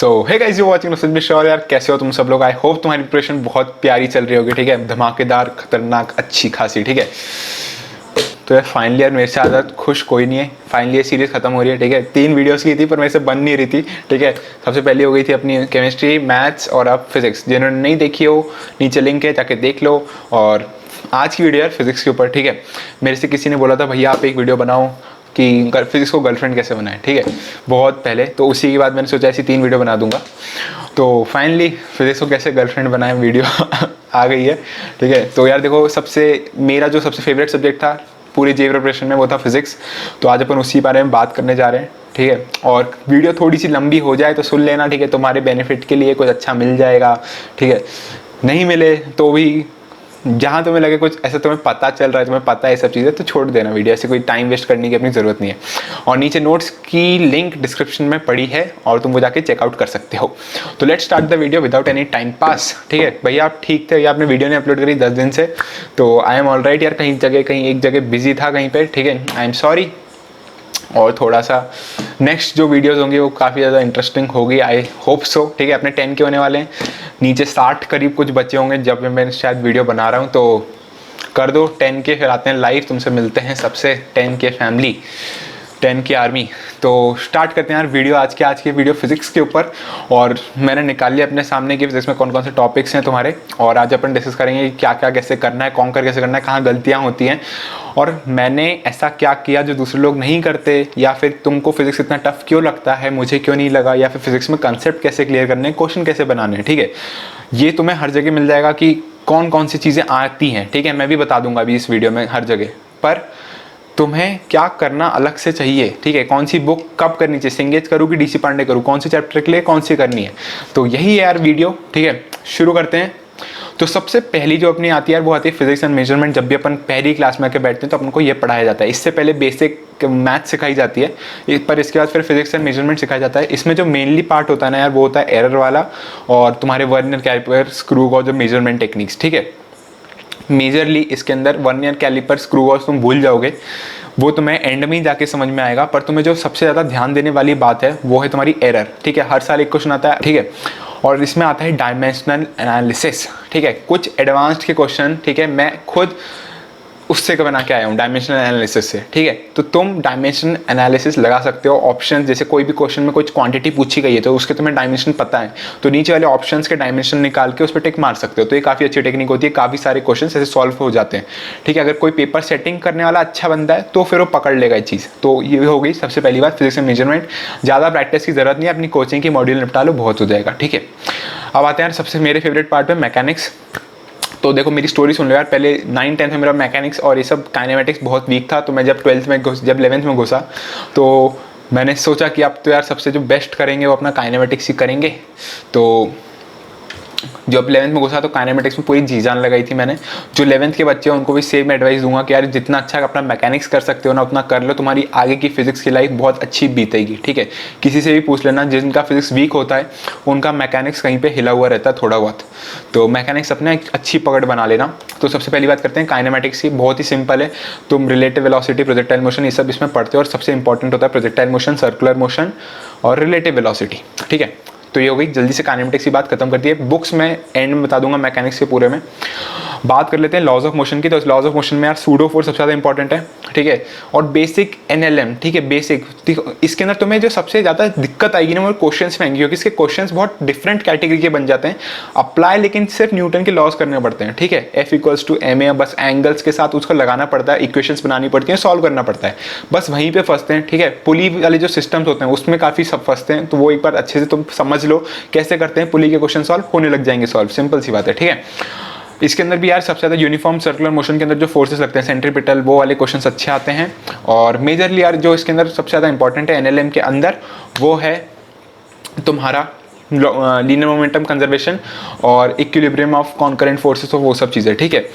So hey guys, you watching Nusrat Mishra. और यार कैसे हो तुम सब लोग? आई होप तुम्हारी प्रिपरेशन बहुत प्यारी चल रही होगी। ठीक है, धमाकेदार, खतरनाक, अच्छी खासी। ठीक है, तो यार फाइनली यार मेरे से ज़्यादा खुश कोई नहीं है। फाइनली ये सीरीज़ खत्म हो रही है। ठीक है, 3 वीडियोस की थी पर मेरे से बन नहीं रही थी। ठीक है, सबसे पहले हो गई थी अपनी केमिस्ट्री, मैथ्स और अब फिजिक्स। जिन्होंने नहीं देखी हो नीचे लिंक है, जाके देख लो। और आज की वीडियो यार फिजिक्स के ऊपर। ठीक है, मेरे से किसी ने बोला था भैया आप एक वीडियो बनाओ कि फिजिक्स को गर्लफ्रेंड कैसे बनाए। ठीक है, बहुत पहले, तो उसी के बाद मैंने सोचा ऐसी 3 वीडियो बना दूंगा। तो फाइनली फिजिक्स को कैसे गर्लफ्रेंड बनाए वीडियो आ गई है। ठीक है, तो यार देखो, मेरा जो सबसे फेवरेट सब्जेक्ट था पूरी जे प्रिपरेशन में वो था फिजिक्स। तो आज अपन उसी बारे में बात करने जा रहे हैं। ठीक है, और वीडियो थोड़ी सी लंबी हो जाए तो सुन लेना। ठीक है, तुम्हारे बेनिफिट के लिए कुछ अच्छा मिल जाएगा। ठीक है, नहीं मिले तो भी जहाँ तुम्हें लगे कुछ ऐसा तुम्हें पता चल रहा है, तुम्हें पता है ये सब चीज़ें, तो छोड़ देना वीडियो। ऐसे कोई टाइम वेस्ट करने की अपनी ज़रूरत नहीं है। और नीचे नोट्स की लिंक डिस्क्रिप्शन में पड़ी है और तुम वो जाके चेकआउट कर सकते हो। तो let's start the video without any time pass. ठीक है भैया, आप ठीक थे? आपने वीडियो नहीं अपलोड करी 10 दिन से, तो आई एम ऑल राइट यार। कहीं एक जगह बिजी था कहीं पर। ठीक है, आई एम सॉरी। और थोड़ा सा नेक्स्ट जो वीडियोस होंगी वो काफ़ी ज़्यादा इंटरेस्टिंग होगी, आई होप सो। ठीक है, अपने 10 के होने वाले हैं, नीचे 60 करीब कुछ बचे होंगे जब मैं शायद वीडियो बना रहा हूँ। तो कर दो 10 के, फिर आते हैं लाइव, तुमसे मिलते हैं सबसे 10 के फैमिली, 10 की आर्मी। तो स्टार्ट करते हैं यार वीडियो। आज की वीडियो फिजिक्स के ऊपर। और मैंने निकाल लिया अपने सामने कि फिजिक्स में कौन कौन से टॉपिक्स हैं तुम्हारे। और आज अपन डिस्कस करेंगे कि क्या क्या कैसे करना है, कॉन्कर कैसे करना है, कहाँ गलतियाँ होती हैं, और मैंने ऐसा क्या किया जो दूसरे लोग नहीं करते, या फिर तुमको फिजिक्स इतना टफ क्यों लगता है, मुझे क्यों नहीं लगा, या फिर फिजिक्स में कंसेप्ट कैसे क्लियर करने हैं, क्वेश्चन कैसे बनाने हैं। ठीक है, ये तुम्हें हर जगह मिल जाएगा कि कौन कौन सी चीज़ें आती हैं। ठीक है, मैं भी बता दूंगा अभी इस वीडियो में हर जगह, पर तुम्हें क्या करना अलग से चाहिए। ठीक है, कौन सी बुक कब करनी चाहिए, सिंगेज करूँ कि डीसी पांडे करूँ, कौन से चैप्टर के लिए कौन सी करनी है, तो यही है यार वीडियो। ठीक है, शुरू करते हैं। तो सबसे पहली जो अपनी आती है वो आती है फिजिक्स एंड मेजरमेंट। जब भी अपन पहली क्लास में आके बैठते हैं तो अपन को ये पढ़ाया जाता है। इससे पहले बेसिक मैथ सिखाई जाती है, पर इसके बाद फिर फिजिक्स एंड मेजरमेंट सिखाया जाता है। इसमें जो मेनली पार्ट होता है ना यार, वो होता है एरर वाला और तुम्हारे वर्नियर कैलिपर, स्क्रू गॉज और मेजरमेंट टेक्निक्स। ठीक है, मेजरली इसके अंदर वर्नियर कैलिपर, स्क्रू गॉज तुम भूल जाओगे, वो तुम्हें एंड में ही जाके समझ में आएगा। पर तुम्हें जो सबसे ज़्यादा ध्यान देने वाली बात है वो है तुम्हारी एरर। ठीक है, हर साल एक क्वेश्चन आता है। ठीक है, और इसमें आता है डायमेंशनल एनालिसिस। ठीक है, कुछ एडवांस्ड के क्वेश्चन, ठीक है, मैं खुद उससे बना के आया हूँ, डायमेंशनल एनालिसिस से। ठीक है, तो तुम डायमेंशन एनालिसिस लगा सकते हो। ऑप्शन, जैसे कोई भी क्वेश्चन में कुछ क्वांटिटी पूछी गई है तो उसके तुम्हें डायमेंशन पता है, तो नीचे वाले ऑप्शंस के डायमेंशन निकाल के उस पर टिक मार सकते हो। तो ये काफ़ी अच्छी टेक्निक होती है, काफ़ी सारे क्वेश्चन ऐसे सॉल्व हो जाते हैं। ठीक है, अगर कोई पेपर सेटिंग करने वाला अच्छा बंदा है तो फिर वो पकड़ लेगा ये चीज़। तो ये हो गई सबसे पहली बात, फिजिक्स एंड मेजरमेंट। ज़्यादा प्रैक्टिस की जरूरत नहीं है, अपनी कोचिंग की मॉड्यूल निपटा लो, बहुत हो जाएगा। ठीक है, अब आते हैं यार सबसे मेरे फेवरेट पार्ट में, मैकेनिक्स। तो देखो मेरी स्टोरी सुन लो यार। पहले 9-10 में मेरा मैकेनिक्स और ये सब काइनेमेटिक्स बहुत वीक था। तो मैं जब 11th में घुसा तो मैंने सोचा कि अब तो यार सबसे जो बेस्ट करेंगे वो अपना काइनेमेटिक्स ही करेंगे। तो जब 11th में घुसा तो काइनेमेटिक्स में पूरी जी जान लगाई थी मैंने। जो 11th के बच्चे हैं उनको भी सेम एडवाइस दूंगा कि यार जितना अच्छा अपना मैकेनिक्स कर सकते हो ना उतना कर लो, तुम्हारी आगे की फिजिक्स की लाइफ बहुत अच्छी बीतेगी। ठीक है, किसी से भी पूछ लेना, जिनका फिजिक्स वीक होता है उनका मैकेनिक्स कहीं पे हिला हुआ रहता है थोड़ा बहुत। तो मैकेनिक्स अपने एक अच्छी पकड़ बना लेना। तो सबसे पहली बात करते हैं काइनेमेटिक्स की, बहुत ही सिंपल है। तुम रिलेटिव वेलोसिटी, प्रोजेक्टाइल मोशन, ये सब इसमें पढ़ते हो, और सबसे इंपॉर्टेंट होता है प्रोजेक्टाइल मोशन, सर्कुलर मोशन और रिलेटिव वेलोसिटी। ठीक है, तो ये हो गई। जल्दी से काइनेमेटिक्स की बात खत्म कर दी है। बुक्स में एंड में बता दूंगा मैकेनिक्स के पूरे में। बात कर लेते हैं लॉज ऑफ मोशन की। तो इस लॉज ऑफ मोशन में यार सूडो फोर्स सबसे ज़्यादा इंपॉर्टेंट है। ठीक है, और बेसिक एनएलएम। ठीक है, बेसिक। इसके अंदर तुम्हें जो सबसे ज़्यादा दिक्कत आएगी ना वो क्वेश्चंस में आएंगी, क्योंकि इसके क्वेश्चंस बहुत डिफरेंट कैटेगरी के बन जाते हैं। अप्लाई लेकिन सिर्फ न्यूटन के लॉज करने पड़ते हैं। ठीक है, F=ma, बस एंगल्स के साथ उसको लगाना पड़ता है, इक्वेशंस बनानी पड़ती हैं, सॉल्व करना पड़ता है, बस वहीं पे फंसते हैं। ठीक है, पुली वाले जो सिस्टम्स होते हैं उसमें काफ़ी सब फंसते हैं। तो वो एक बार अच्छे से तुम समझ लो कैसे करते हैं, पुली के क्वेश्चन सॉल्व होने लग जाएंगे सॉल्व, सिंपल सी बात है। ठीक है, इसके अंदर भी यार सबसे ज़्यादा यूनिफॉर्म सर्कुलर मोशन के अंदर जो फोर्सेस लगते हैं, सेंट्रीपिटल, वो वाले क्वेश्चंस अच्छे आते हैं। और मेजरली यार जो इसके अंदर सबसे ज़्यादा इंपॉर्टेंट है एनएलएम के अंदर, वो है तुम्हारा लीनियर मोमेंटम कंजर्वेशन और इक्विलिब्रियम ऑफ कॉन्करेंट फोर्सेस, और वो सब चीज़ें। ठीक है,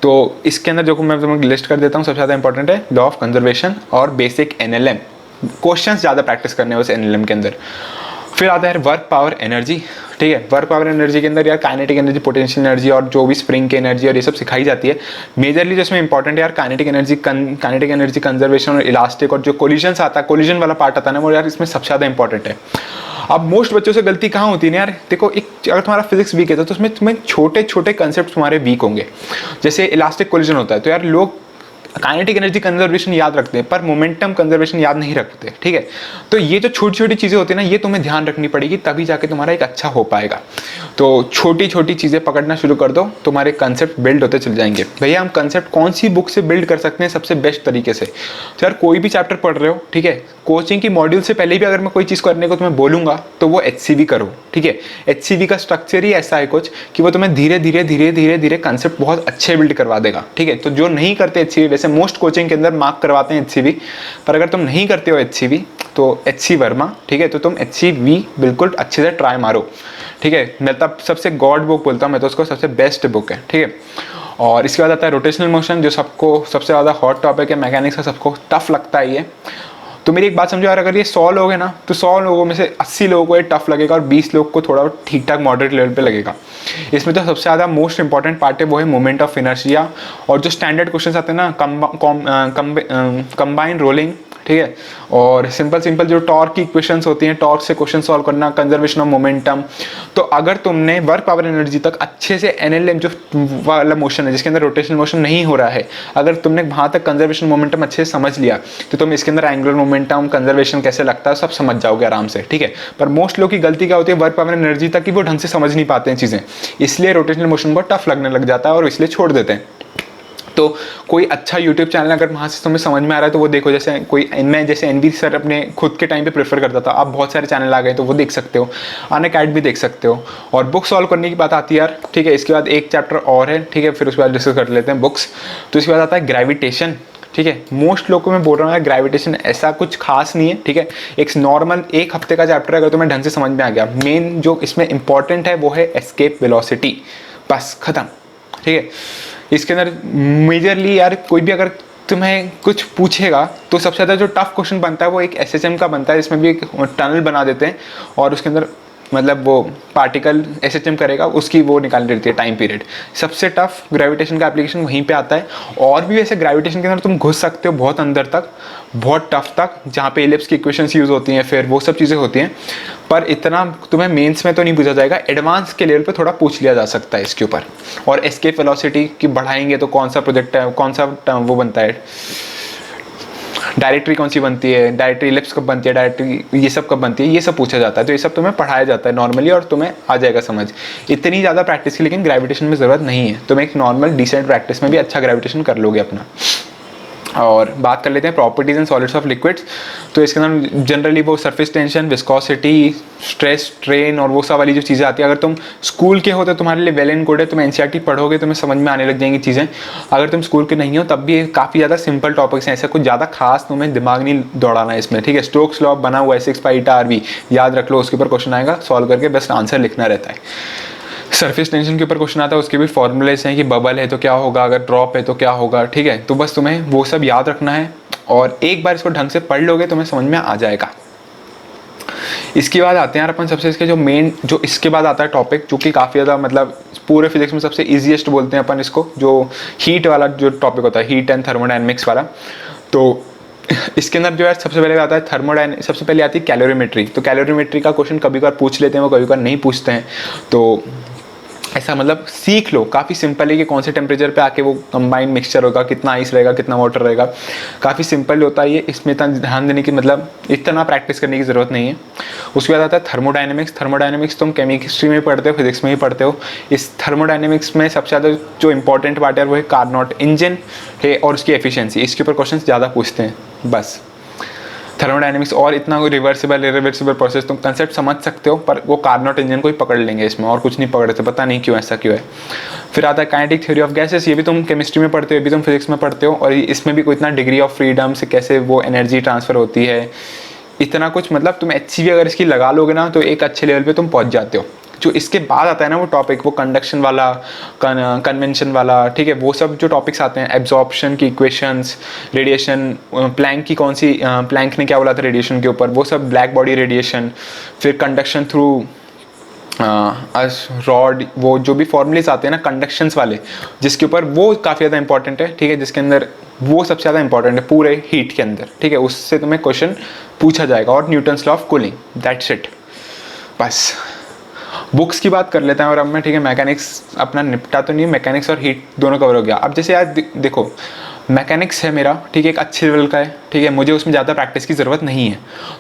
तो इसके अंदर जो मैं तुम्हें लिस्ट कर देता हूँ, सबसे ज़्यादा इंपॉर्टेंट है लॉ ऑफ कंजर्वेशन और बेसिक एनएलएम। क्वेश्चंस ज़्यादा प्रैक्टिस करने हैं उस एनएलएम के अंदर। फिर आता है वर्क पावर एनर्जी। ठीक है, वर्क पावर एनर्जी के अंदर यार काइनेटिक एनर्जी, पोटेंशियल एनर्जी और जो भी स्प्रिंग की एनर्जी और ये सब सिखाई जाती है। मेजरली जिसमें इंपॉर्टेंट है यार काइनेटिक एनर्जी कंजर्वेशन और इलास्टिक, और जो कोलिजन आता है, कोलिजन वाला पार्ट आता है ना, वो यार इसमें सबसे ज़्यादा इंपॉर्टेंट है। अब मोस्ट बच्चों से गलती कहाँ होती है ना यार, देखो एक अगर तुम्हारा फिजिक्स वीक है तो उसमें तुम्हें छोटे छोटे कंसेप्ट तुम्हारे वीक होंगे। जैसे इलास्टिक कोलिजन होता है तो यार लोग काइनेटिक एनर्जी कंजर्वेशन याद रखते हैं पर मोमेंटम कंजर्वेशन याद नहीं रखते, ठीक है। तो ये जो छोटी छोटी चीज़ें होती है ना, ये तुम्हें ध्यान रखनी पड़ेगी, तभी जाके तुम्हारा एक अच्छा हो पाएगा। तो छोटी छोटी चीज़ें पकड़ना शुरू कर दो, तुम्हारे कंसेप्ट बिल्ड होते चल जाएंगे। भैया हम कंसेप्ट कौन सी बुक से बिल्ड कर सकते हैं सबसे बेस्ट तरीके से? तो यार कोई भी चैप्टर पढ़ रहे हो, ठीक है, कोचिंग की मॉड्यूल से पहले भी अगर मैं कोई चीज़ करने को तुम्हें बोलूँगा तो वो HCV करो, ठीक है। HCV का स्ट्रक्चर ही ऐसा है कुछ कि वो तुम्हें धीरे धीरे धीरे धीरे धीरे कंसेप्ट बहुत अच्छे बिल्ड करवा देगा, ठीक है। तो जो नहीं करते HCV, वैसे मोस्ट कोचिंग के अंदर मार्क करवाते हैं HCV, पर अगर तुम नहीं करते हो HCV तो HC वर्मा, ठीक है, तो तुम HCV बिल्कुल अच्छे से ट्राई मारो, ठीक है। मैं तब सबसे गॉड बुक बोलता हूँ मैं तो उसको, सबसे बेस्ट बुक है, ठीक है। और इसके बाद आता है रोटेशनल मोशन, जो सबको सबसे ज़्यादा हॉट टॉपिक है, मैकेनिक्स का सबको टफ लगता है ये। तो मेरी एक बात समझो यार, अगर ये 100 लोग हैं ना तो 100 लोगों में से 80 लोगों को ये टफ लगेगा और 20 लोग को थोड़ा ठीक ठाक मॉडरेट लेवल पे लगेगा। इसमें तो सबसे ज़्यादा मोस्ट इंपॉर्टेंट पार्ट है वो है मोमेंट ऑफ इनर्शिया, और जो स्टैंडर्ड क्वेश्चन आते हैं ना, कंबाइन रोलिंग, ठीक है, और सिंपल जो टॉर्क की इक्वेशंस होती हैं, टॉर्क से क्वेश्चन सॉल्व करना, कंजर्वेशन ऑफ मोमेंटम। तो अगर तुमने वर्क पावर एनर्जी तक अच्छे से NLM जो वाला मोशन है जिसके अंदर रोटेशनल मोशन नहीं हो रहा है, अगर तुमने वहाँ तक कंजर्वेशन मोमेंटम अच्छे से समझ लिया तो तुम इसके अंदर एंगुलर मोमेंटम, कंजर्वेशन कैसे लगता है सब समझ जाओगे आराम से, ठीक है। पर मोस्ट लोग की गलती क्या होती है वर्क पावर एनर्जी तक कि वो ढंग से समझ नहीं पाते हैं चीज़ें, इसलिए रोटेशनल मोशन बहुत टफ लगने लग जाता है और इसलिए छोड़ देते हैं। तो कोई अच्छा यूट्यूब चैनल अगर वहाँ से तुम्हें समझ में आ रहा है तो वो देखो, जैसे मैं जैसे NV सर अपने खुद के टाइम पे प्रेफर करता था, अब बहुत सारे चैनल आ गए तो वो देख सकते हो, अनअकैडमी देख सकते हो। और बुक सॉल्व करने की बात आती है यार, ठीक है, इसके बाद एक चैप्टर और है, ठीक है, फिर उसके बाद डिस्कस कर लेते हैं बुक्स। तो इसके बाद आता है ग्रेविटेशन, ठीक है। मोस्ट लोग को मैं बोल रहा हूँ यार ग्रेविटेशन ऐसा कुछ खास नहीं है, ठीक है, एक नॉर्मल एक हफ्ते का चैप्टर है, अगर तुम्हें ढंग से समझ में आ गया। मेन जो इसमें इंपॉर्टेंट है वो है एस्केप वेलोसिटी, बस खत्म, ठीक है। इसके अंदर मेजरली यार कोई भी अगर तुम्हें कुछ पूछेगा तो सबसे ज़्यादा जो टफ क्वेश्चन बनता है वो एक SHM का बनता है, जिसमें भी एक टनल बना देते हैं और उसके अंदर मतलब वो पार्टिकल SHM करेगा, उसकी वो निकालनी रहती है टाइम पीरियड। सबसे टफ ग्रेविटेशन का एप्लीकेशन वहीं पे आता है। और भी वैसे ग्रेविटेशन के अंदर तुम घुस सकते हो बहुत अंदर तक, बहुत टफ तक, जहाँ पे इलिप्स की इक्वेशंस यूज़ होती हैं, फिर वो सब चीज़ें होती हैं, पर इतना तुम्हें मेंस में तो नहीं पूछा जाएगा। एडवांस के लेवल पे थोड़ा पूछ लिया जा सकता है इसके ऊपर। और एस्केप वेलोसिटी की बढ़ाएंगे तो कौन सा प्रोजेक्ट है, कौन सा वो बनता है, डायरेक्टरी कौन सी बनती है, डायरेक्टरी इलिप्स कब बनती है, डायरेक्टरी ये सब कब बनती है, ये सब पूछा जाता है। तो ये सब तुम्हें पढ़ाया जाता है नॉर्मली और तुम्हें आ जाएगा समझ। इतनी ज़्यादा प्रैक्टिस की लेकिन ग्रेविटेशन में ज़रूरत नहीं है, तुम एक नॉर्मल डिसेंट प्रैक्टिस में भी अच्छा ग्रेविटेशन कर लोगे अपना। और बात कर लेते हैं properties and solids of liquids. तो इसके अंदर जनरली वो surface tension, viscosity, stress, strain और वो सब वाली जो चीज़ें आती है, अगर तुम स्कूल के हो तो तुम्हारे लिए वेल एंड गुड है, तुम NCERT पढ़ोगे तुम्हें समझ में आने लग जाएंगी चीज़ें। अगर तुम स्कूल के नहीं हो तब भी काफ़ी ज़्यादा सिंपल टॉपिक्स हैं, ऐसा कुछ ज़्यादा खास तुम्हें दिमाग नहीं दौड़ाना है इसमें, ठीक है। स्टोक्स लॉ बना हुआ है 6π/RV, याद रख लो, उसके ऊपर क्वेश्चन आएगा, सॉल्व करके बस आंसर लिखना रहता है। सरफेस टेंशन के ऊपर क्वेश्चन आता है, उसके भी फॉर्मूलेस हैं कि बबल है तो क्या होगा, अगर ड्रॉप है तो क्या होगा, ठीक है। तो बस तुम्हें वो सब याद रखना है और एक बार इसको ढंग से पढ़ लोगे तुम्हें समझ में आ जाएगा। इसके बाद आते हैं यार अपन सबसे इसके जो मेन जो इसके बाद आता है टॉपिक जो कि काफ़ी ज़्यादा मतलब पूरे फिजिक्स में सबसे ईजीएस्ट बोलते हैं अपन इसको, जो हीट वाला जो टॉपिक होता है, हीट एंड थर्मोडायनेमिक्स वाला। तो इसके अंदर जो है सबसे पहले आता है सबसे पहले आती है कैलोरीमेट्री। तो कैलोरीमेट्री का क्वेश्चन कभी कभार पूछ लेते हैं, वो कभी कभार नहीं पूछते हैं, तो ऐसा मतलब सीख लो। काफ़ी सिंपल है कि कौन से टेम्परेचर पे आके वो कंबाइंड मिक्सचर होगा, कितना आइस रहेगा, कितना वाटर रहेगा, काफ़ी सिंपल होता है ये। इसमें इतना ध्यान देने की मतलब इतना प्रैक्टिस करने की ज़रूरत नहीं है। उसके बाद आता है थर्मोडायनेमिक्स। थर्मोडायनेमिक्स तुम केमिस्ट्री में पढ़ते हो, फिजिक्स में ही पढ़ते हो। इस थर्मोडायनेमिक्स में सबसे ज़्यादा जो इंपॉर्टेंट पार्ट है वो है कार्नोट इंजन है और उसकी एफिशिएंसी, इसके ऊपर क्वेश्चन ज़्यादा पूछते हैं बस। थर्मोडायनेमिक्स और इतना कोई रिवर्सिबल इरिवर्सिबल प्रोसेस तुम कंसेप्ट समझ सकते हो, पर वो कार्नोट इंजन को ही पकड़ लेंगे इसमें, और कुछ नहीं पकड़ते, पता नहीं क्यों ऐसा क्यों है। फिर आता है काइनेटिक थ्योरी ऑफ गैसेस, ये भी तुम केमिस्ट्री में पढ़ते हो, ये भी तुम फिजिक्स में पढ़ते हो, और इसमें भी कोई इतना डिग्री ऑफ फ्रीडम से कैसे वो एनर्जी ट्रांसफर होती है, इतना कुछ मतलब तुम HCV अगर इसकी लगा लोगे ना तो एक अच्छे लेवल पर तुम पहुँच जाते हो। जो इसके बाद आता है ना वो टॉपिक, वो कंडक्शन वाला, कन्वेंशन वाला, ठीक है, वो सब जो टॉपिक्स आते हैं, एब्जॉर्प्शन की इक्वेशंस, रेडिएशन, प्लैंक की कौन सी, प्लैंक ने क्या बोला था रेडिएशन के ऊपर, वो सब, ब्लैक बॉडी रेडिएशन, फिर कंडक्शन थ्रू रॉड, वो जो भी फॉर्मूलेस आते हैं ना कंडक्शंस वाले, जिसके ऊपर वो काफ़ी ज़्यादा इंपॉर्टेंट है, ठीक है, जिसके अंदर वो सबसे ज़्यादा इंपॉर्टेंट है पूरे हीट के अंदर, ठीक है, उससे तुम्हें क्वेश्चन पूछा जाएगा। और Newton's law of cooling, that's it. बस बुक्स की बात कर लेते हैं और अब मैं, ठीक है, मैकेनिक्स अपना निपटा तो नहीं, मैकेनिक्स और हीट दोनों कवर हो गया। अब जैसे यार देखो मैकेनिक्स है मेरा, ठीक है, एक अच्छे लेवल का है, ठीक है, मुझे उसमें ज़्यादा प्रैक्टिस की ज़रूरत नहीं है,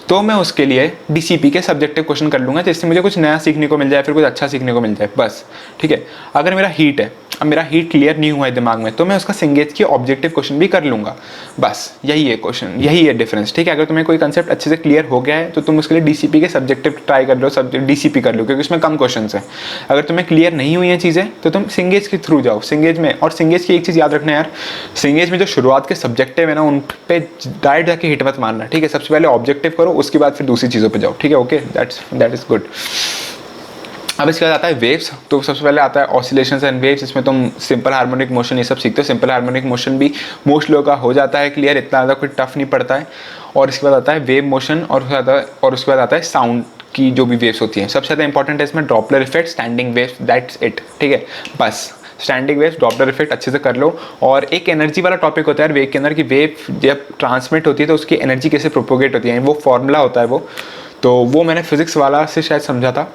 तो मैं उसके लिए डीसीपी के सब्जेक्टिव क्वेश्चन कर लूँगा जिससे मुझे कुछ नया सीखने को मिल जाए, फिर कुछ अच्छा सीखने को मिल जाए, बस, ठीक है। अगर मेरा हीट है, अब मेरा हीट क्लियर नहीं हुआ है दिमाग में, तो मैं उसका सिंगेज की ऑब्जेक्टिव क्वेश्चन भी कर लूँगा, बस यही है क्वेश्चन, यही है डिफरेंस, ठीक है। अगर तुम्हें कोई कंसेप्ट अच्छे से क्लियर हो गया है तो तुम उसके लिए डीसीपी के सब्जेक्टिव ट्राई कर लो, सब्जेक्ट डीसीपी कर लो, क्योंकि उसमें कम क्वेश्चन है। अगर तुम्हें क्लियर नहीं हुई हैं चीज़ें तो तुम सिंगेज के थ्रू जाओ, सिंगेज में। और सिंगेज की एक चीज़ याद रखना यार, सिंगेज में जो शुरुआत के सब्जेक्टिव है ना, उन पे डायरेक्ट जाके हिट मत मारना, ठीक है। सबसे पहले ऑब्जेक्टिव करो, उसके बाद फिर दूसरी चीज़ों पे जाओ, ठीक है, ओके, दैट इज़ गुड। अब इसके बाद आता है वेव्स। तो सबसे पहले आता है ऑसिलेशंस एंड वेव्स, इसमें तुम सिंपल हार्मोनिक मोशन ये सब सीखते हो। सिंपल हार्मोनिक मोशन भी मोस्ट लोगों का हो जाता है क्लियर, इतना ज़्यादा कोई टफ नहीं पड़ता है। और इसके बाद आता है वेव मोशन, और उसके बाद आता है साउंड की जो भी वेव्स होती हैं। सबसे ज़्यादा इंपॉर्टेंट है इसमें ड्रॉपलर effect, standing waves, that's it, ठीक है, बस स्टैंडिंग वेव्स, ड्रॉपलर इफेक्ट अच्छे से कर लो। और एक एनर्जी वाला टॉपिक होता है वेव के अंदर, कि वेव जब ट्रांसमिट होती है तो उसकी एनर्जी कैसे प्रोपोगेट होती है, वो फॉर्मूला होता है वो, तो वो मैंने फिजिक्स वाला से शायद समझा था,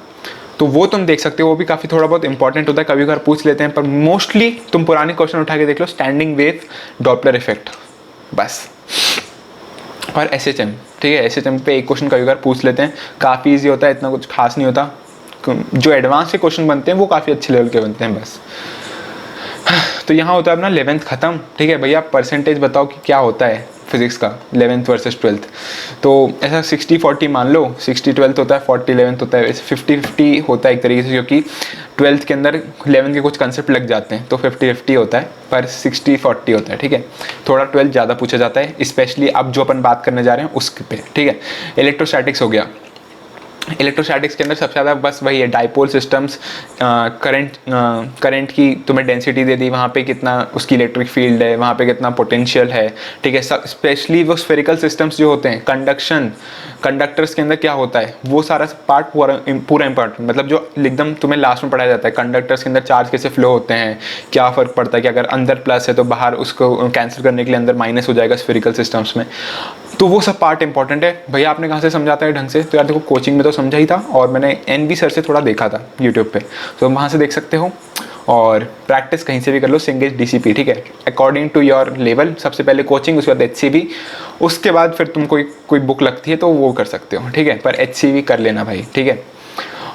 तो वो तुम देख सकते हो, वो भी काफ़ी थोड़ा बहुत इंपॉर्टेंट होता है, कभी कभार पूछ लेते हैं, पर मोस्टली तुम पुराने क्वेश्चन उठा के देख लो, स्टैंडिंग वेव, डॉपलर इफेक्ट, बस। और एसएचएम, ठीक है, एसएचएम पे एक क्वेश्चन कभी कभार पूछ लेते हैं, काफ़ी ईजी होता है, इतना कुछ खास नहीं होता। जो एडवांस के क्वेश्चन बनते हैं वो काफ़ी अच्छे लेवल के बनते हैं, बस। तो यहाँ होता है अपना 11th ख़त्म, ठीक है भैया। परसेंटेज बताओ कि क्या होता है फिजिक्स का 11th वर्सेस 12th। तो ऐसा 60-40 मान लो, 60 12th होता है, 40 11th होता है, 50-50 होता है एक तरीके से, क्योंकि 12th के अंदर 11th के कुछ कंसेप्ट लग जाते हैं, तो 50-50 होता है, पर 60-40 होता है, ठीक है। थोड़ा 12th ज़्यादा पूछा जाता है, स्पेशली अब जो अपन बात करने जा रहे हैं उसके पे, ठीक है। इलेक्ट्रोस्टैटिक्स हो गया। इलेक्ट्रोस्टैटिक्स के अंदर सबसे ज़्यादा बस वही है, डाइपोल सिस्टम्स, करंट की तुम्हें डेंसिटी दे दी, वहाँ पे कितना उसकी इलेक्ट्रिक फील्ड है, वहाँ पे कितना पोटेंशियल है, ठीक है। स्पेशली वो स्फेरिकल सिस्टम्स जो होते हैं, कंडक्टर्स के अंदर क्या होता है, वो सारा पार्ट पूरा इंपॉर्टेंट, मतलब जो एकदम तुम्हें लास्ट में पढ़ाया जाता है। कंडक्टर्स के अंदर चार्ज कैसे फ्लो होते हैं, क्या फ़र्क पड़ता है, कि अगर अंदर प्लस है तो बाहर उसको कैंसिल करने के लिए अंदर माइनस हो जाएगा स्फेरिकल सिस्टम्स में, तो वो सब पार्ट इंपॉर्टेंट है। भैया आपने कहाँ से समझाता है ढंग से, तो यार देखो कोचिंग में तो समझा ही था, और मैंने एनवी सर से थोड़ा देखा था यूट्यूब पे, तो वहाँ से देख सकते हो। और प्रैक्टिस कहीं से भी कर लो, सिंगेज डीसीपी, ठीक है, अकॉर्डिंग टू योर लेवल। सबसे पहले कोचिंग, उसके बाद एचसीवी, उसके बाद फिर तुम कोई बुक लगती है तो वो कर सकते हो, ठीक है, पर एचसीवी कर लेना भाई, ठीक है।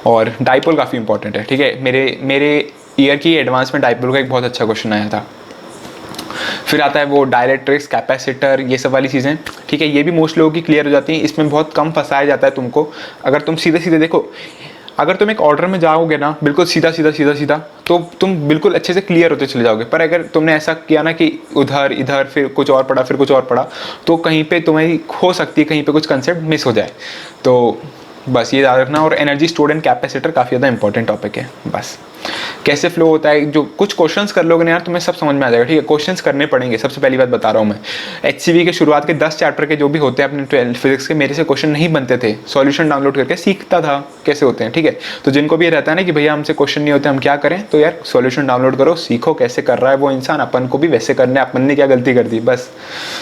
और डाइपोल काफ़ी इंपॉर्टेंट है, ठीक है। मेरे ईयर की एडवांस में डाइपोल का एक बहुत अच्छा क्वेश्चन आया था। फिर आता है वो डायरेक्ट्रिक्स, कैपेसिटर, ये सब वाली चीज़ें, ठीक है, ये भी मोस्ट लोगों की क्लियर हो जाती हैं। इसमें बहुत कम फंसाया जाता है तुमको, अगर तुम सीधे सीधे देखो, अगर तुम एक ऑर्डर में जाओगे ना बिल्कुल सीधा सीधा सीधा सीधा, तो तुम बिल्कुल अच्छे से क्लियर होते चले जाओगे। पर अगर तुमने ऐसा किया ना कि उधर इधर फिर कुछ और पढ़ा, फिर कुछ और पढ़ा, तो कहीं पे तुम्हें हो सकती है कहीं पे कुछ कंसेप्ट मिस हो जाए, तो बस ये याद रखना। और एनर्जी स्टोर्ड एंड कैपेसिटर काफ़ी ज़्यादा इंपॉर्टेंट टॉपिक है, बस। कैसे फ्लो होता है, जो कुछ क्वेश्चंस कर लोगे ना यार, तुम्हें सब समझ में आ जाएगा, ठीक है। क्वेश्चंस करने पड़ेंगे, सबसे पहली बात बता रहा हूँ मैं। एचसीवी के शुरुआत के 10 चैप्टर के जो भी होते हैं अपने 12 फिजिक्स के, मेरे से क्वेश्चन नहीं बनते थे, सॉल्यूशन डाउनलोड करके सीखता था कैसे होते हैं, ठीक है। तो जिनको भी ये रहता है ना कि भैया हमसे क्वेश्चन नहीं होते, हम क्या करें, तो यार सॉल्यूशन डाउनलोड करो, सीखो कैसे कर रहा है वो इंसान, अपन को भी वैसे करना है, अपन ने क्या गलती कर दी, बस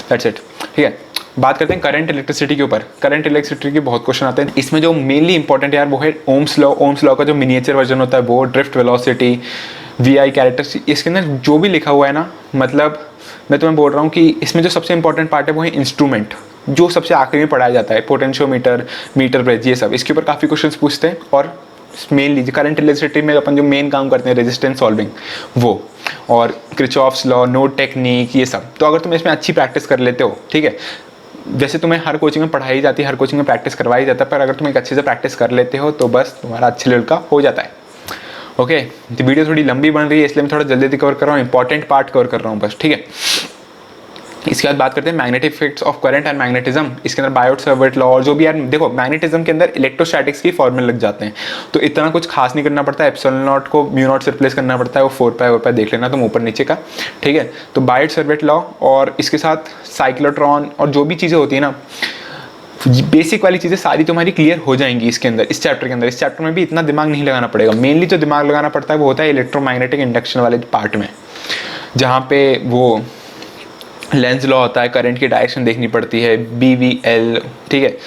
दैट्स इट, ठीक है। बात करते हैं करंट इलेक्ट्रिसिटी के ऊपर। करंट इलेक्ट्रिसिटी के बहुत क्वेश्चन आते हैं, इसमें जो मेनली इंपॉर्टेंट यार वो है ओम्स लॉ। ओम्स लॉ का जो मिनिएचर वर्जन होता है वो, ड्रिफ्ट वेलोसिटी, वीआई कैरेक्टरिस्टिक, इसके अंदर जो भी लिखा हुआ है ना, मतलब मैं तुम्हें बोल रहा हूँ कि इसमें जो सबसे इंपॉर्टेंट पार्ट है वो है इंस्ट्रूमेंट, जो सबसे आखिरी में पढ़ाया जाता है, पोटेंशियोमीटर, मीटर ब्रिज, ये सब, इसके ऊपर काफ़ी क्वेश्चन पूछते हैं। और मेनली करंट इलेक्ट्रिसिटी में अपन जो मेन काम करते हैं रेजिस्टेंस सॉल्विंग, वो, और किरचॉफ्स लॉ, नोड टेक्निक, ये सब। तो अगर तुम इसमें अच्छी प्रैक्टिस कर लेते हो, ठीक है, जैसे तुम्हें हर कोचिंग में पढ़ाई जाती है, हर कोचिंग में प्रैक्टिस करवाई जाता है, पर अगर तुम एक अच्छे से प्रैक्टिस कर लेते हो तो बस तुम्हारा अच्छे लेवल का हो जाता है, ओके। तो वीडियो थोड़ी लंबी बन रही है, इसलिए मैं थोड़ा जल्दी जल्दी कवर कर रहा हूँ, इंपॉर्टेंट पार्ट कवर कर रहा हूँ बस, ठीक है। इसके बाद बात करते हैं magnetic effects of current and magnetism. इसके अंदर बायोट-सावर्ट लॉ और जो भी यार देखो, मैग्नेटिज्म के अंदर इलेक्ट्रोस्टैटिक्स की फॉर्मूले लग जाते हैं, तो इतना कुछ खास नहीं करना पड़ता है। एप्सिलॉन नॉट को म्यू नॉट से रिप्लेस करना पड़ता है, वो 4 पाई देख लेना तुम ऊपर नीचे का, ठीक है। तो बायोट-सावर्ट लॉ और इसके साथ साइक्लोट्रॉन और जो भी चीज़ें होती है ना, बेसिक वाली चीज़ें सारी तुम्हारी क्लियर हो जाएंगी इसके अंदर, इस चैप्टर के अंदर। इस चैप्टर में भी इतना दिमाग नहीं लगाना पड़ेगा, मेनली जो दिमाग लगाना पड़ता है वो होता है इलेक्ट्रोमैग्नेटिक इंडक्शन वाले पार्ट में, जहाँ पे वो लेंस लॉ होता है, करंट की डायरेक्शन देखनी पड़ती है, BVL, ठीक है।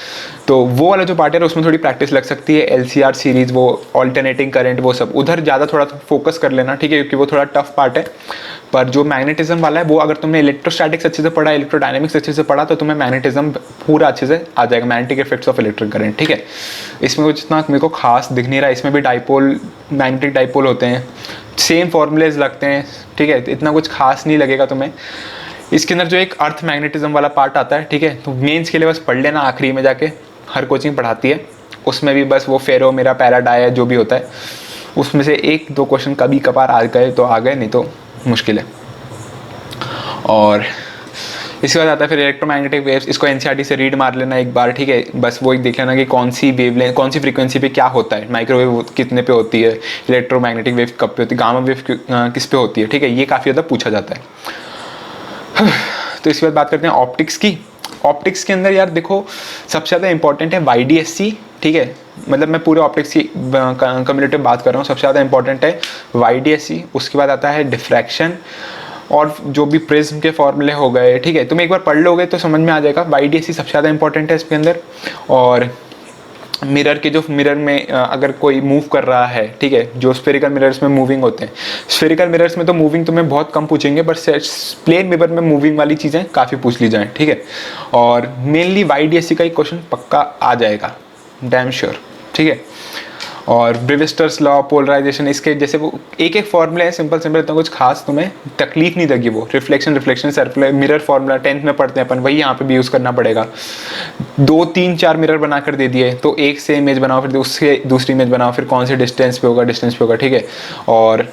तो वो वाला जो पार्ट है उसमें थोड़ी प्रैक्टिस लग सकती है। LCR सीरीज, वो ऑल्टरनेटिंग करंट, वो सब उधर ज़्यादा थोड़ा फोकस कर लेना, ठीक है, क्योंकि वो थोड़ा टफ पार्ट है। पर जो मैग्नेटिज्म वाला है वो अगर तुमने इलेक्ट्रोस्टैटिक्स अच्छे से पढ़ा, इलेक्ट्रोडायनेमिक्स अच्छे से पढ़ा, तो तुम्हें मैग्नेटिज्म पूरा अच्छे से आ जाएगा, magnetic effects of electric current, ठीक है। इसमें कुछ इतना मेरे को खास दिख नहीं रहा, इसमें भी डाइपोल, मैग्नेटिक डाइपोल होते हैं, सेम फॉर्मूलेज लगते हैं, ठीक है, तो इतना कुछ खास नहीं लगेगा तुम्हें। इसके अंदर जो एक अर्थ मैग्नेटिज्म वाला पार्ट आता है, ठीक है, तो मेंस के लिए बस पढ़ लेना आखिरी में जाके, हर कोचिंग पढ़ाती है, उसमें भी बस वो फेरो मेरा पैराडाई है जो भी होता है, उसमें से 1-2 क्वेश्चन कभी कभार आ गए तो आ गए, नहीं तो मुश्किल है। और इसके बाद आता है फिर इलेक्ट्रोमैग्नेटिक वेव्स। इसको एनसीईआरटी से रीड मार लेना एक बार, ठीक है, बस वो एक देख लेना कि कौन सी वेवलेंथ, कौन सी फ्रीक्वेंसी पे क्या होता है, माइक्रोवेव कितने पे होती है, इलेक्ट्रोमैग्नेटिक वेव कब पे होती है, गामा वेव किस पे होती है, ठीक है, ये काफ़ी ज़्यादा पूछा जाता है। तो इसके बाद बात करते हैं ऑप्टिक्स की। ऑप्टिक्स के अंदर यार देखो, सबसे ज़्यादा इंपॉर्टेंट है YDSC, ठीक है, मतलब मैं पूरे ऑप्टिक्स की कम्युनिटिव बात कर रहा हूँ। सबसे ज़्यादा इंपॉर्टेंट है YDSC, उसके बाद आता है डिफ्रैक्शन, और जो भी प्रिज्म के फॉर्मूले हो गए, ठीक है, तुम एक बार पढ़ लोगे तो समझ में आ जाएगा। YDSC सबसे ज़्यादा इंपॉर्टेंट है इसके अंदर। और मिरर के, जो मिरर में अगर कोई मूव कर रहा है, ठीक है, जो स्फेरिकल मिरर्स में मूविंग होते हैं, स्फेरिकल मिरर्स में तो मूविंग तुम्हें बहुत कम पूछेंगे, पर प्लेन मिरर में मूविंग वाली चीज़ें काफ़ी पूछ ली जाएँ, ठीक है। और मेनली YDSC का एक क्वेश्चन पक्का आ जाएगा, डैम श्योर, ठीक है। और ब्रेविस्टर्स लॉ, पोलराइजेशन, इसके जैसे वो एक फॉर्मूले है, सिंपल इतना कुछ खास तुम्हें तकलीफ नहीं देगी। वो reflection circular mirror formula 10th में पढ़ते हैं अपन, वही यहाँ पे भी यूज़ करना पड़ेगा। 2, 3, 4 मिरर बना कर दे दिए, तो एक से इमेज बनाओ, फिर उससे दूसरी इमेज बनाओ, फिर कौन से डिस्टेंस पे होगा, ठीक है। और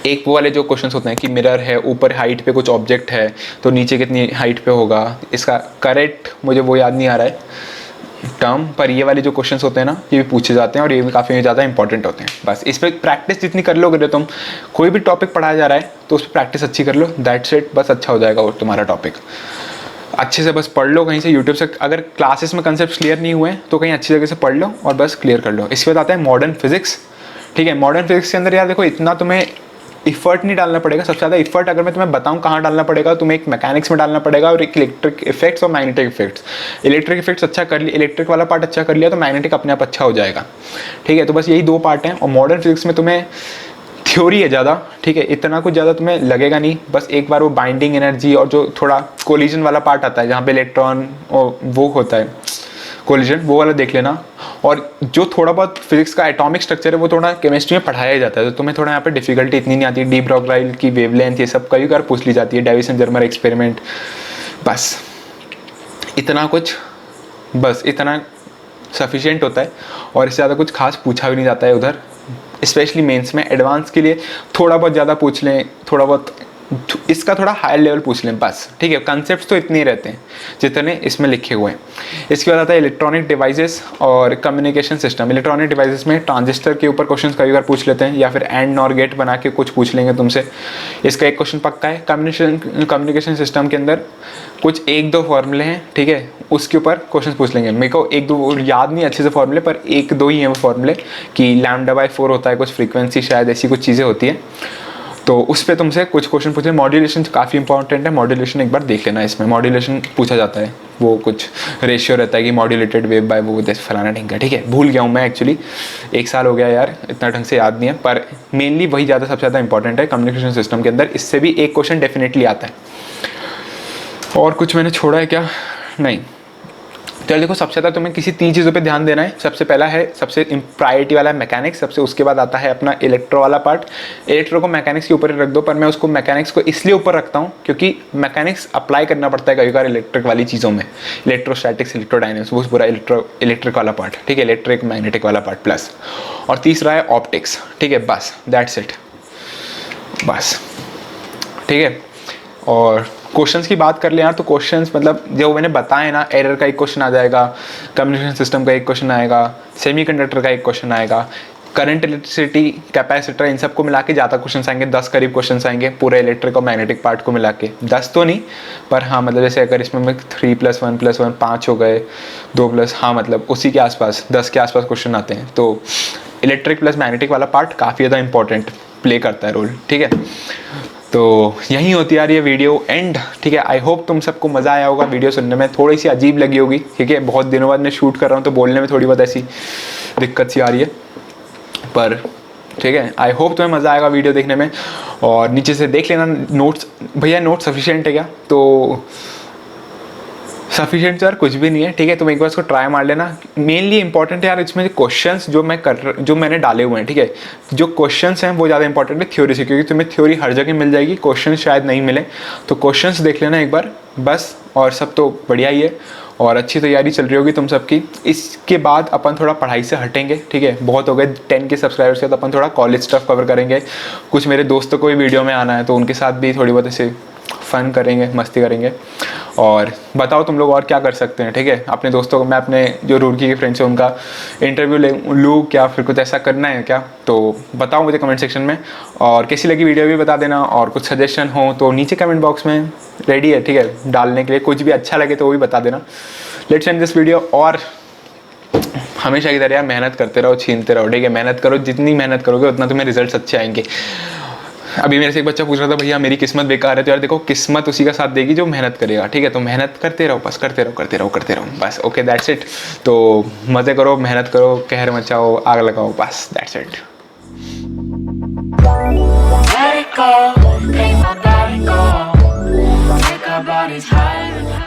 एक वो वाले जो क्वेश्चंस होते हैं कि मिरर है, ऊपर हाइट पे कुछ ऑब्जेक्ट है, तो नीचे कितनी हाइट पे होगा, इसका करेक्ट मुझे वो याद नहीं आ रहा है टर्म, पर ये वाले जो क्वेश्चंस होते हैं ना, ये भी पूछे जाते हैं और ये भी काफ़ी ज़्यादा इंपॉर्टेंट होते हैं। बस इस पर प्रैक्टिस जितनी कर लोगे, तुम कोई भी टॉपिक पढ़ाया जा रहा है तो उस पर प्रैक्टिस अच्छी कर लो, दैट्स इट, बस अच्छा हो जाएगा वो तुम्हारा टॉपिक। अच्छे से बस पढ़ लो कहीं से, यूट्यूब से, अगर क्लासेस में कंसेप्ट क्लियर नहीं हुए तो कहीं अच्छी जगह से पढ़ लो और बस क्लियर कर लो। इसके बाद आता है मॉडर्न फिजिक्स, ठीक है। मॉडर्न फिजिक्स के अंदर यार देखो, इतना तुम्हें इफर्ट नहीं डालना पड़ेगा। सबसे ज़्यादा इफर्ट अगर मैं तुम्हें बताऊं कहाँ डालना पड़ेगा, तुम्हें एक मैकेनिक्स में डालना पड़ेगा और एक इलेक्ट्रिक इफेक्ट्स और मैग्नेटिक इफेक्ट्स। इलेक्ट्रिक इफेक्ट्स अच्छा कर लिया, इलेक्ट्रिक वाला पार्ट अच्छा कर लिया तो मैग्नेटिक अपने आप अच्छा हो जाएगा, ठीक है। तो बस यही 2 पार्ट हैं। और मॉडर्न फिजिक्स में तुम्हें थ्योरी है ज़्यादा, ठीक है, इतना कुछ ज़्यादा तुम्हें लगेगा नहीं। बस एक बार वो बाइंडिंग एनर्जी और जो थोड़ा कोलिजन वाला पार्ट आता है जहाँ पे इलेक्ट्रॉन और वो होता है कोलिजन, वो वाला देख लेना। और जो थोड़ा बहुत फिजिक्स का एटॉमिक स्ट्रक्चर है वो थोड़ा केमिस्ट्री में पढ़ाया जाता है, तो तुम्हें थोड़ा यहाँ पे डिफिकल्टी इतनी नहीं आती। डी ब्रॉगलाइल की वेवलेंथ ये सब कई बार पूछ ली जाती है, डेविसन जर्मर एक्सपेरिमेंट, बस इतना कुछ, बस इतना सफिशिएंट होता है। और इससे ज़्यादा कुछ खास पूछा भी नहीं जाता है उधर, स्पेशली मेंस में। एडवांस के लिए थोड़ा बहुत ज़्यादा पूछ लें, थोड़ा बहुत इसका थोड़ा हायर लेवल पूछ लें बस, ठीक है। कंसेप्ट्स तो इतने ही रहते हैं जितने इसमें लिखे हुए हैं। इसके बाद आता है इलेक्ट्रॉनिक डिवाइसेस और कम्युनिकेशन सिस्टम। इलेक्ट्रॉनिक डिवाइसेस में ट्रांजिस्टर के ऊपर क्वेश्चंस कई बार पूछ लेते हैं, या फिर एंड नॉर गेट बना के कुछ पूछ लेंगे तुमसे, इसका एक क्वेश्चन पक्का है। कम्युनिकेशन सिस्टम के अंदर कुछ 1-2 फॉर्मूले हैं, ठीक है, उसके ऊपर क्वेश्चन पूछ लेंगे। मेरे को 1-2 याद नहीं अच्छे से फॉर्मूले, पर 1-2 ही हैं वो फॉर्मूले कि λ/4 होता है, कुछ फ्रीक्वेंसी शायद ऐसी कुछ चीज़ें होती हैं, तो उस पर तुमसे कुछ क्वेश्चन पूछे। मॉड्यूलेशन काफ़ी इंपॉर्टेंट है, मॉड्यूलेशन एक बार देख लेना। इसमें मॉड्यूलेशन पूछा जाता है, वो कुछ रेशियो रहता है कि मॉड्यूलेटेड वेव बाय वो फलाना ढिंगा, ठीक है, भूल गया हूँ मैं एक्चुअली, 1 साल हो गया यार, इतना ढंग से याद नहीं है, पर मेनली वही ज़्यादा सबसे ज़्यादा इंपॉर्टेंट है कम्युनिकेशन सिस्टम के अंदर। इससे भी एक क्वेश्चन डेफिनेटली आता है। और कुछ मैंने छोड़ा है क्या? नहीं। तो देखो, सबसे ज़्यादा तुम्हें किसी 3 चीज़ों पे ध्यान देना है। सबसे पहला है, सबसे प्रायोरिटी वाला है मैकेनिक्स, सबसे उसके बाद आता है अपना इलेक्ट्रो वाला पार्ट। इलेक्ट्रो को मैकेनिक्स के ऊपर ही रख दो, पर मैं उसको मैकेनिक्स को इसलिए ऊपर रखता हूँ क्योंकि मैकेनिक्स अप्लाई करना पड़ता है कई बार इलेक्ट्रिक वाली चीज़ों में, इलेक्ट्रोस्टैटिक्स, इलेक्ट्रोडायनेमिक्स, वो पूरा इलेक्ट्रिक वाला पार्ट, ठीक है, इलेक्ट्रिक मैग्नेटिक वाला पार्ट प्लस। और तीसरा है ऑप्टिक्स, ठीक है, बस दैट्स इट, बस, ठीक है। और क्वेश्चंस की बात कर ले यार, तो क्वेश्चंस मतलब जो मैंने बताया ना, एरर का एक क्वेश्चन आ जाएगा, कम्युनिकेशन सिस्टम का एक क्वेश्चन आएगा, सेमीकंडक्टर का एक क्वेश्चन आएगा, करंट, इलेक्ट्रिसिटी, कैपेसिटर, इन सबको मिला के ज़्यादा क्वेश्चन आएंगे, 10 करीब क्वेश्चन आएंगे पूरे इलेक्ट्रिक और मैग्नेटिक पार्ट को मिला के। 10 तो नहीं, पर हाँ मतलब जैसे अगर इसमें 3 + 1 + 1 5 हो गए, 2 +, हाँ मतलब उसी के आसपास 10 के आसपास क्वेश्चन आते हैं। तो इलेक्ट्रिक प्लस मैग्नेटिक वाला पार्ट काफ़ी ज़्यादा इंपॉर्टेंट प्ले करता है रोल, ठीक है। तो यही होती आ रही है वीडियो एंड, ठीक है। आई होप तुम सबको मज़ा आया होगा वीडियो सुनने में, थोड़ी सी अजीब लगी होगी, ठीक है। बहुत दिनों बाद मैं शूट कर रहा हूँ तो बोलने में थोड़ी बहुत ऐसी दिक्कत सी आ रही है, पर ठीक है। आई होप तुम्हें मज़ा आएगा वीडियो देखने में। और नीचे से देख लेना नोट्स, भैया नोट सफिशिएंट है क्या, तो सफिशिएंट यार कुछ भी नहीं है, ठीक है। तुम एक बार इसको ट्राई मार लेना। मेनली इंपॉर्टेंट है यार इसमें क्वेश्चंस जो मैंने डाले हुए हैं, ठीक है। जो क्वेश्चंस हैं वो ज़्यादा इंपॉर्टेंट है थ्योरी से, क्योंकि तुम्हें थ्योरी हर जगह मिल जाएगी, क्वेश्चंस शायद नहीं मिले। तो क्वेश्चंस देख लेना एक बार बस, और सब तो बढ़िया ही है और अच्छी तैयारी चल रही होगी तुम सबकी। इसके बाद अपन थोड़ा पढ़ाई से हटेंगे, ठीक है। बहुत हो गए 10 के सब्सक्राइबर्स के, तो अपन थोड़ा कॉलेज स्टफ कवर करेंगे। कुछ मेरे दोस्तों को भी वीडियो में आना है तो उनके साथ भी थोड़ी बहुत ऐसे फ़न करेंगे, मस्ती करेंगे। और बताओ तुम लोग और क्या कर सकते हैं, ठीक है। अपने दोस्तों को, मैं अपने जो रुड़की के फ्रेंड्स हैं उनका इंटरव्यू लूँ क्या, फिर कुछ ऐसा करना है क्या, तो बताओ मुझे कमेंट सेक्शन में। और कैसी लगी वीडियो भी बता देना, और कुछ सजेशन हो तो नीचे कमेंट बॉक्स में रेडी है, ठीक है, डालने के लिए। कुछ भी अच्छा लगे तो वो भी बता देना। Let's end this video. और हमेशा की तरह यार मेहनत करते रहो, छीनते रहो, ठीक है। मेहनत करो, जितनी मेहनत करोगे उतना तुम्हें रिजल्ट्स अच्छे आएंगे। अभी मेरे से एक बच्चा पूछ रहा था भैया मेरी किस्मत बेकार है, तो यार देखो किस्मत उसी का साथ देगी जो मेहनत करेगा, ठीक है। तो मेहनत करते रहो, बस करते रहो करते रहो करते रहो बस। Okay that's it. तो मज़े करो, मेहनत करो, कहर मचाओ, आग लगाओ, बस that's it. Let it go, make my body go. Make our bodies higher and higher.